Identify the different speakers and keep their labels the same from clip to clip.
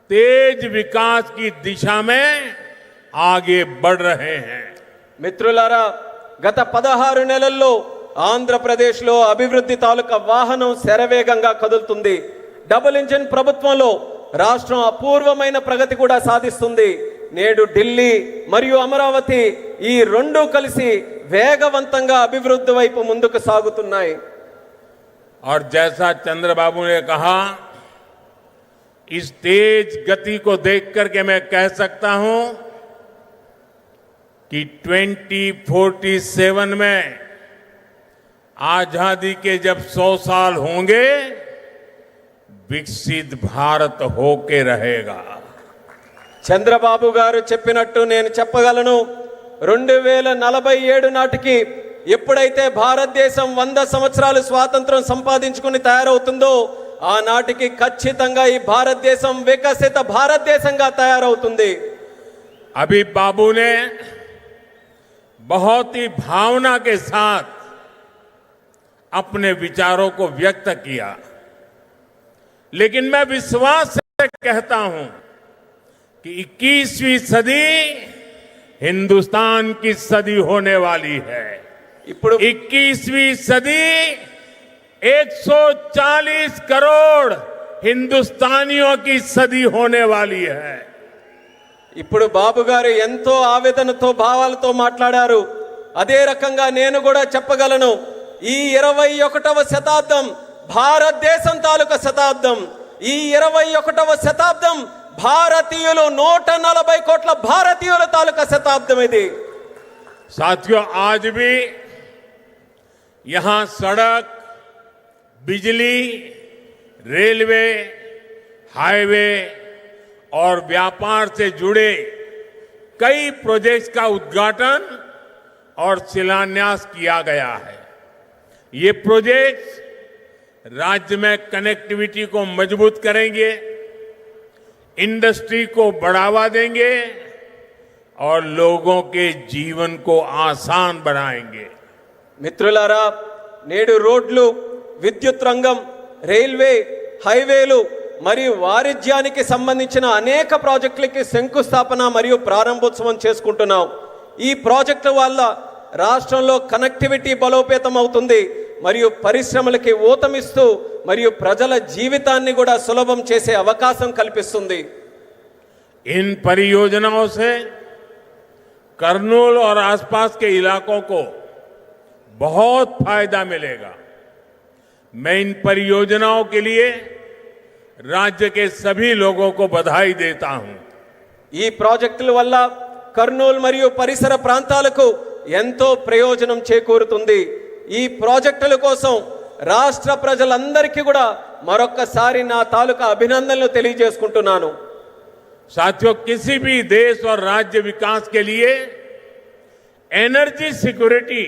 Speaker 1: तेज विकास की दिशा में आगे बढ़ रहे हैं।
Speaker 2: మిత్రులారా, గత 16 నెలల్లో ఆంధ్రప్రదేశ్లో అభివృద్ధి తాలూకా వాహనం శరవేగంగా కదులుతుంది. డబుల్ ఇంజిన్ ప్రభుత్వంలో రాష్ట్రం అపూర్వమైన ప్రగతి కూడా సాధిస్తుంది. నేడు ఢిల్లీ మరియు అమరావతి ఈ రెండు కలిసి వేగవంతంగా అభివృద్ధి వైపు ముందుకు సాగుతున్నాయి.
Speaker 1: और जैसा चंद्रबाबू ने कहा, इस तेज गति को देख करके मैं कह सकता हूं कि 2047 में आजादी के जब 100 साल होंगे, विकसित भारत होके रहेगा।
Speaker 2: చంద్రబాబు గారు చెప్పినట్టు నేను చెప్పగలను, 2047 నాటికి ఎప్పుడైతే భారతదేశం 100 సంవత్సరాలు స్వాతంత్రం సంపాదించుకుని తయారవుతుందో, ఆ నాటికి ఖచ్చితంగా ఈ భారతదేశం వికసిత భారతదేశంగా తయారవుతుంది.
Speaker 1: अभी बाबू ने बहुत ही भावना के साथ अपने विचारों को व्यक्त किया, लेकिन मैं विश्वास से कहता हूं कि 21वीं सदी हिंदुस्तान की सदी होने वाली है। 21वीं सदी 140 करोड़ हिंदुस्तानियों की सदी होने वाली है।
Speaker 2: ఇప్పుడు బాబు గారు ఎంతో ఆవేదనతో భావాలతో మాట్లాడారు. అదే రకంగా నేను కూడా చెప్పగలను, ఈ 21వ శతాబ్దం భారతదేశం తాలూకా శతాబ్దం. ఈ 21వ శతాబ్దం భారతీయులు 140 కోట్ల భారతీయుల తాలూకా శతాబ్దం ఇది.
Speaker 1: साथियों, आज भी यहां सड़क, बिजली, रेलवे, हाईवे और व्यापार से जुड़े कई प्रोजेक्ट्स का उद्घाटन और शिलान्यास किया गया है। ये प्रोजेक्ट्स राज्य में कनेक्टिविटी को मजबूत करेंगे, इंडस्ट्री को बढ़ावा देंगे और लोगों के जीवन को आसान बनाएंगे।
Speaker 2: మిత్రులారా, నేడు రోడ్లు, విద్యుత్ రంగం, రైల్వే, హైవేలు మరియు వాణిజ్యానికి సంబంధించిన అనేక ప్రాజెక్టులకి శంకుస్థాపన మరియు ప్రారంభోత్సవం చేసుకుంటున్నాం. ఈ ప్రాజెక్టుల వల్ల రాష్ట్రంలో కనెక్టివిటీ బలోపేతం అవుతుంది మరియు పరిశ్రమలకి ఊతమిస్తూ మరియు ప్రజల జీవితాన్ని కూడా సులభం చేసే అవకాశం కల్పిస్తుంది.
Speaker 1: इन परियोजनाओं से करनूल और आसपास के इलाकों को बहुत फायदा मिलेगा। मैं इन परियोजनाओं के लिए राज्य के सभी लोगों को बधाई देता हूं।
Speaker 2: ఈ ప్రాజెక్టుల వల్ల కర్నూలు మరియు పరిసర ప్రాంతాలకు ఎంతో ప్రయోజనం చేకూరుతుంది. ఈ ప్రాజెక్టుల కోసం రాష్ట్ర ప్రజలందరికీ కూడా మరొక్కసారి నా తాలూకా అభినందనలు తెలియజేసుకుంటున్నాను.
Speaker 1: साथियों, किसी भी देश और राज्य विकास के लिए एनर्जी सिक्योरिटी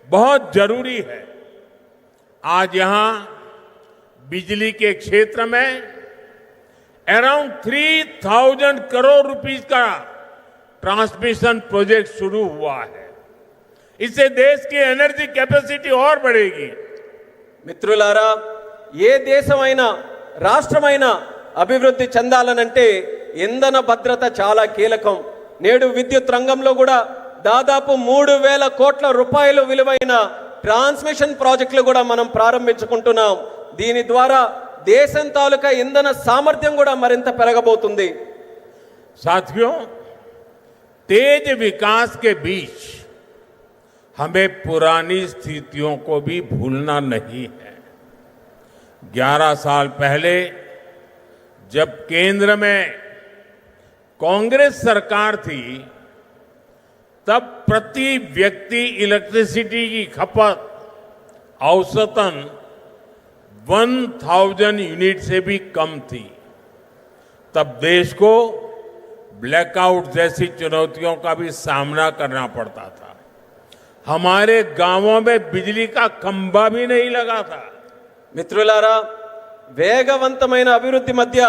Speaker 1: बहुत जरूरी है। आज यहां बिजली के क्षेत्र में अराउंड 3000 करोड़ रुपीस का ट्रांसमिशन प्रोजेक्ट शुरू हुआ है। इससे देश की एनर्जी कैपेसिटी और बढ़ेगी।
Speaker 2: మిత్రులారా, ఏ దేశమైనా రాష్ట్రమైనా అభివృద్ధి చెందాలనంటే ఇంధన భద్రత చాలా కీలకం. నేడు విద్యుత్ రంగంలో కూడా దాదాపు 3000 కోట్ల రూపాయలు విలువైన ట్రాన్స్మిషన్ ప్రాజెక్టులు కూడా మనం ప్రారంభించుకుంటున్నాం. దీని ద్వారా దేశం తాలూకా ఇంధన సామర్థ్యం కూడా మరింత పెరగబోతుంది.
Speaker 1: साथियों, तेज विकास के बीच हमें पुरानी स्थितियों को भी भूलना नहीं है। 11 साल पहले जब केंद्र में कांग्रेस सरकार थी, तब प्रति व्यक्ति इलेक्ट्रिसिटी की खपत औसतन 1000 यूनिट से भी कम थी। तब देश को ब्लैकआउट जैसी चुनौतियों का भी सामना करना पड़ता था। हमारे गांवों में बिजली का खंभा भी नहीं लगा था।
Speaker 2: మిత్రులారా, వేగవంతమైన అభివృద్ధి మధ్య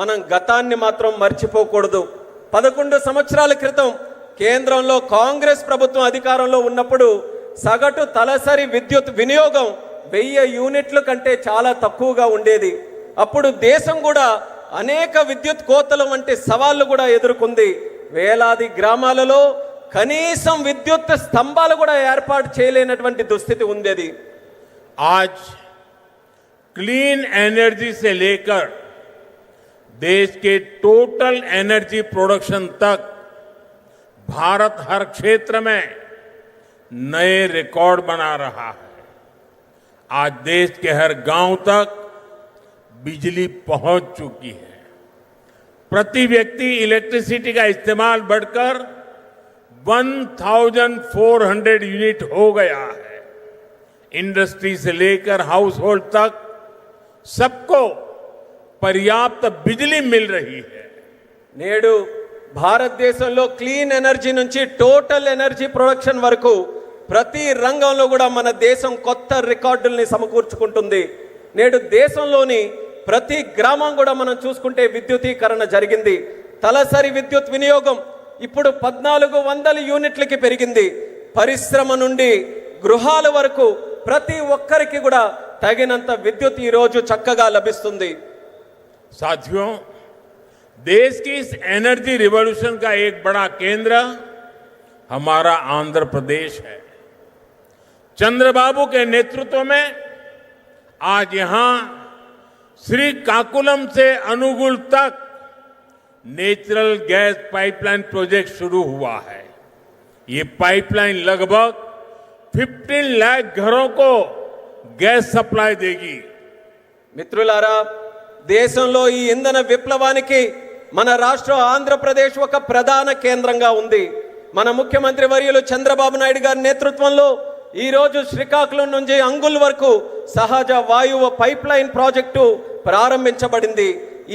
Speaker 2: మనం గతాన్ని మాత్రం మర్చిపోకూడదు. 11 సంవత్సరాల క్రితం కేంద్రంలో కాంగ్రెస్ ప్రభుత్వం అధికారంలో ఉన్నప్పుడు సగటు తలసరి విద్యుత్ వినియోగం 1000 యూనిట్ల కంటే చాలా తక్కువగా ఉండేది. అప్పుడు దేశం కూడా అనేక విద్యుత్ కోతలు వంటి సవాళ్లు కూడా ఎదుర్కొంది. వేలాది గ్రామాలలో కనీసం విద్యుత్ స్తంభాలు కూడా ఏర్పాటు చేయలేనటువంటి దుస్థితి ఉంది. అది
Speaker 1: आज क्लीन एनर्जी से लेकर देश के टोटल एनर्जी प्रोडक्शन तक भारत हर क्षेत्र में नए रिकॉर्ड बना रहा है. आज देश के हर गांव तक बिजली पहुंच चुकी है. प्रति व्यक्ति इलेक्ट्रिसिटी का इस्तेमाल बढ़कर 1400 यूनिट हो गया है. इंडस्ट्री से लेकर हाउस होल्ड तक सबको पर्याप्त बिजली मिल रही है.
Speaker 2: నేడు భారతదేశంలో క్లీన్ ఎనర్జీ నుంచి టోటల్ ఎనర్జీ ప్రొడక్షన్ వరకు ప్రతి రంగంలో కూడా మన దేశం కొత్త రికార్డుల్ని సమకూర్చుకుంటుంది. నేడు దేశంలోని ప్రతి గ్రామం కూడా మనం చూసుకుంటే విద్యుతీకరణ జరిగింది. తలసరి విద్యుత్ వినియోగం ఇప్పుడు 1400 యూనిట్లకి పెరిగింది. పరిశ్రమ నుండి గృహాల వరకు ప్రతి ఒక్కరికి కూడా తగినంత విద్యుత్ ఈ రోజు చక్కగా లభిస్తుంది.
Speaker 1: साथियों, देश की इस एनर्जी रिवॉल्यूशन का एक बड़ा केंद्र हमारा आंध्र प्रदेश है. चंद्रबाबू के नेतृत्व में आज यहां श्रीकाकुलम से अनुगुल तक नेचुरल गैस पाइपलाइन प्रोजेक्ट शुरू हुआ है. ये पाइपलाइन लगभग 15 लाख घरों को गैस सप्लाई देगी.
Speaker 2: మిత్రులారా, దేశంలో ఈ ఇంధన విప్లవానికి మన రాష్ట్రం ఆంధ్రప్రదేశ్ ఒక ప్రధాన కేంద్రంగా ఉంది. మన ముఖ్యమంత్రి వర్యులు చంద్రబాబు నాయుడు గారి నేతృత్వంలో ఈ రోజు శ్రీకాకుళం నుంచి అంగుల్ వరకు సహజ వాయువు పైప్ లైన్ ప్రాజెక్టు ప్రారంభించబడింది.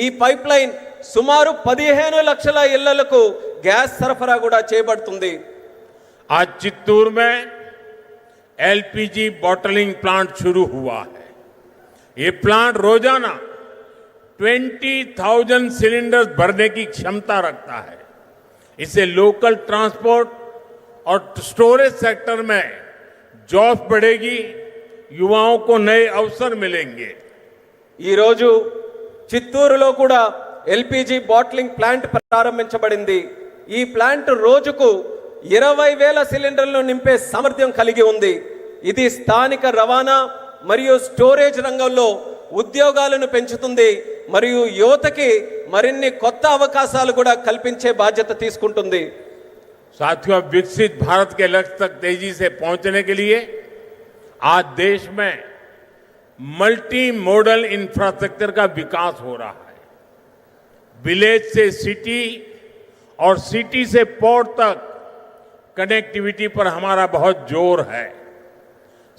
Speaker 2: ఈ పైప్ లైన్ సుమారు 15 లక్షల ఇళ్లకు గ్యాస్ సరఫరా కూడా చేయబడుతుంది.
Speaker 1: आज चित्तूर में एलपीजी बॉटलिंग प्लांट शुरू हुआ है. ये प्लांट रोजाना 20,000 सिलेंडर्स भरने की क्षमता रखता है. इससे लोकल ट्रांसपोर्ट और स्टोरेज सेक्टर में जॉब्स बढ़ेगी, युवाओं को नए अवसर मिलेंगे.
Speaker 2: ఈ రోజు చిత్తూరులో కూడా ఎల్పిజి బాటిలింగ్ ప్లాంట్ ప్రారంభించబడింది. ఈ ప్లాంట్ రోజుకు 20,000 సిలిండర్లను నింపే సామర్థ్యం కలిగి ఉంది. ఇది స్థానిక రవాణా మరియు స్టోరేజ్ రంగంలో ఉద్యోగాలను పెంచుతుంది మరియు యువతకి మరిన్ని కొత్త అవకాశాలు కూడా కల్పించే బాధ్యత తీసుకుంటుంది.
Speaker 1: साथियों, विकसित भारत के लक्ष्य तक तेजी से पहुंचने के लिए आज देश में मल्टी मॉडल इंफ्रास्ट्रक्चर का विकास हो रहा है. विलेज से सिटी और सिटी से पोर्ट तक कनेक्टिविटी पर हमारा बहुत जोर है.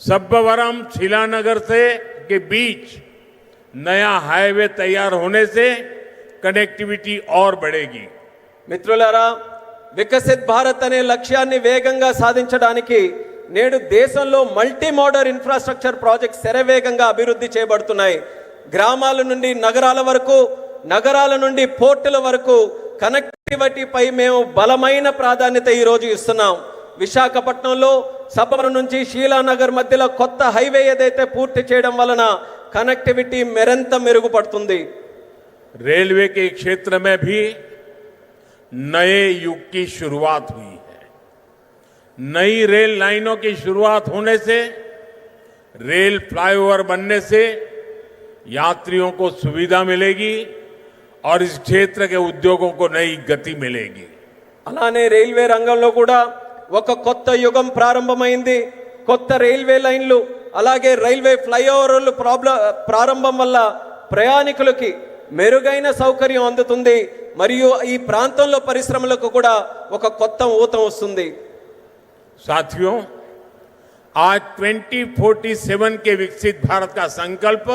Speaker 1: सब्बवरम शिलानगर से के बीच नया हाईवे तैयार होने से कनेक्टिविटी और बढ़ेगी.
Speaker 2: మిత్రులారా, వికసిత్ భారత్ అనే లక్ష్యాన్ని వేగంగా సాధించడానికి నేడు దేశంలో మల్టీ మోడల్ ఇన్ఫ్రాస్ట్రక్చర్ ప్రాజెక్ట్స్ శరవేగంగా అభివృద్ధి చేయబడుతున్నాయి. గ్రామాల నుండి నగరాల వరకు, నగరాల నుండి పోర్టుల వరకు కనెక్టివిటీపై మేము బలమైన ప్రాధాన్యత ఈ రోజు ఇస్తున్నాం. విశాఖపట్నంలో సబ్బవరం నుంచి శీలానగర్ మధ్యలో కొత్త హైవే ఏదైతే పూర్తి చేయడం వలన కనెక్టివిటీ మరింత మెరుగుపడుతుంది.
Speaker 1: रेलवे के क्षेत्र में भी नए युग की शुरुआत हुई है. नई रेल लाइनों की शुरुआत होने से, रेल फ्लाईओवर बनने से यात्रियों को सुविधा मिलेगी और इस क्षेत्र के उद्योगों को नई गति मिलेगी.
Speaker 2: అలానే రైల్వే రంగంలో కూడా ఒక కొత్త యుగం ప్రారంభమైంది. కొత్త రైల్వే లైన్లు అలాగే రైల్వే ఫ్లైఓవర్లు ప్రారంభం వల్ల ప్రయాణికులకి మెరుగైన సౌకర్యం అందుతుంది మరియు ఈ ప్రాంతంలో పరిశ్రమలకు కూడా ఒక కొత్త ఊతం వస్తుంది.
Speaker 1: साथियों, आज 2047 के विकसित भारत का संकल्प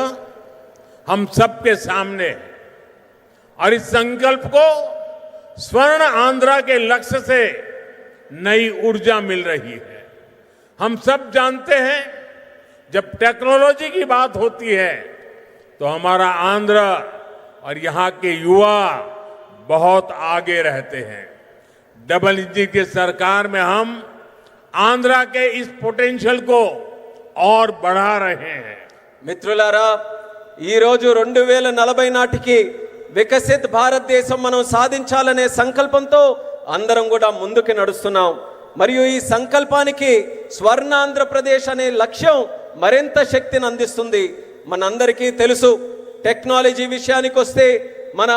Speaker 1: हम सबके सामने है और इस संकल्प को स्वर्ण आंध्रा के लक्ष्य से नई ऊर्जा मिल रही है. हम सब जानते हैं, जब टेक्नोलॉजी की बात होती है तो हमारा आंध्र और यहाँ के युवा बहुत आगे रहते हैं. डबल इंजन की सरकार में हम आंध्रा के इस पोटेंशियल को और बढ़ा रहे हैं.
Speaker 2: మిత్రులారా, ఈ రోజు 2040 నాటికి వికసిత్ భారతదేశం మనం సాధించాలనే సంకల్పంతో అందరం కూడా ముందుకు నడుస్తున్నాం. మరియు ఈ సంకల్పానికి స్వర్ణాంధ్రప్రదేశ్ అనే లక్ష్యం మరింత శక్తిని అందిస్తుంది. మనందరికీ తెలుసు, టెక్నాలజీ విషయానికి వస్తే